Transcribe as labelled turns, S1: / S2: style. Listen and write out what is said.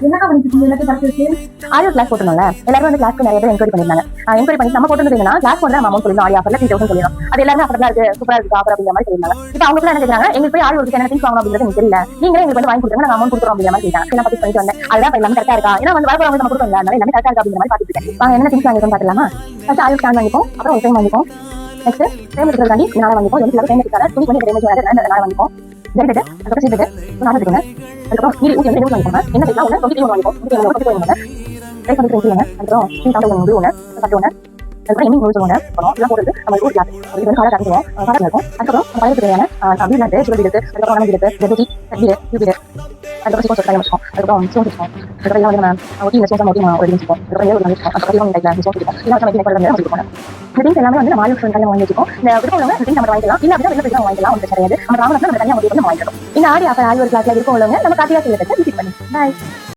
S1: என்னக்கா பண்ணிட்டு எல்லாத்தையும் கரெக்ட் இருக்கு.
S2: ஆடியோ கிளாஸ் போட்டுருந்தோம்ல, எல்லாரும் வந்து கிளாஸ்க்கு நிறைய பேர் என்கொயரி பண்ணிருந்தாங்க. என்கொயரி பண்ணி நம்ம போட்டுருந்தீங்கன்னா கிளாஸ் வந்து நம்ம அமௌண்ட் சொல்லணும், ஆடியோ ஆஃபர்ல 3000 சொல்லணும். அது எல்லாரும் அப்பதான் இருக்கு, சூப்பரா இருக்கு ஆஃபர் அப்படிங்கிற மாதிரி சொல்லிருந்தாங்க. இப்போ அவங்க என்ன கேட்கறாங்க, எங்களுக்கு போய் ஆடியோ என்ன திங்ஸ் வாங்கணும் அப்படிங்கிறது எனக்கு தெரியல, நீங்களே எங்களுக்கு வந்து வாங்கி கொடுத்துருங்க, நாங்க அமௌண்ட் கொடுக்குறோம் அப்படிங்கிற மாதிரி கேட்டாங்க. எல்லாம் பத்தி பண்ணிட்டு வந்தேன். அதுதான் எல்லாமே கரெக்டா இருக்கா, ஏன்னா வந்து வரப்போறவங்க நம்ம கொடுக்கணும், அதனால எல்லாமே கரெக்டா இருக்கா அப்படிங்கிற மாதிரி பாத்துட்டு இருக்கேன். வாங்க என்ன திங்ஸ் வாங்கிருக்கோம் பாத்துலாமா. ஃபர்ஸ்ட் ஆடியோ ஸ்டாண்ட் வாங்கிப்போம், அப்புறம் ஒரு ஃப்ரேம் வாங்கிப்போம். நெக்ஸ்ட் ஃப்ரேம் எடுக்கிறதாண்டி நாளை வாங்கிப்போம். எனக்கு ஃப்ரேம் எடுக்கிறாங்க, துணி பண்ணி டேமேஜ் ஆகாது, நாளை வாங்கிப்போம். ஜெரிபெட், அதுக்கப்புறம் சீபெட், நாளை எடுக்கணும். அதுக்கப்புறம் நீ ஊசி வந்து வாங்கிக்கோங்க. என்ன பேசலாம் ஒன்று 23 வாங்கிப்போம். 23 வாங்கிக்கோங்க. ரைஸ் வந்து 20 அதுக்கப்புறம் 3000 ஒன்று 10 ஒன்று அதுக்கப்புறம் எண்ணி நூறு ஒன்று அப்புறம் எல்லாம் போடுறது நம்ம ஒரு கிளாஸ் இது வந்து காலர் காட்டுவோம் காலர் இருக்கும். அதுக்கப்புறம் பயனுக்கு தேவையான வீடு சுழல் இருக்கு, அதுக்கப்புறம் நம்ம இருக்கு ஜெபி வீடு யூபிடு, அதுக்கப்புறம் சிக்கன் சொற்காயம் வச்சுக்கோம், அதுக்கப்புறம் சோன் வச்சுக்கோம், அதுக்கப்புறம் எல்லாம் வந்து நம்ம ஊட்டி இந்த சோசம் ஊட்டி ஒரு வச்சுக்கோம், அதுக்கப்புறம் ஏழு வச்சுக்கோம், அதுக்கப்புறம் டைப்ல சோன் வச்சுக்கோம். எல்லாம் சமைக்க போகிறது வச்சுக்கோங்க. இந்த திங்ஸ் எல்லாமே வந்து நம்ம ஆயுள் சொற்காயம் வாங்கி வச்சுக்கோம். இந்த விருப்பம் திங்ஸ் நம்ம வாங்கிக்கலாம், இல்லை அப்படின்னா வெளில வாங்கிக்கலாம், ஒன்றும் கிடையாது. நம்ம வாங்கினா நம்ம தனியாக முடிவு பண்ணி வாங்கிக்கிறோம். இந்த ஆடி ஆஃபர் ஆயுள் கிளாஸ்ல இருக்கவங்க நம்ம காட்டியா செய்யறதுக்கு விசிட் பண்ணி பாய்.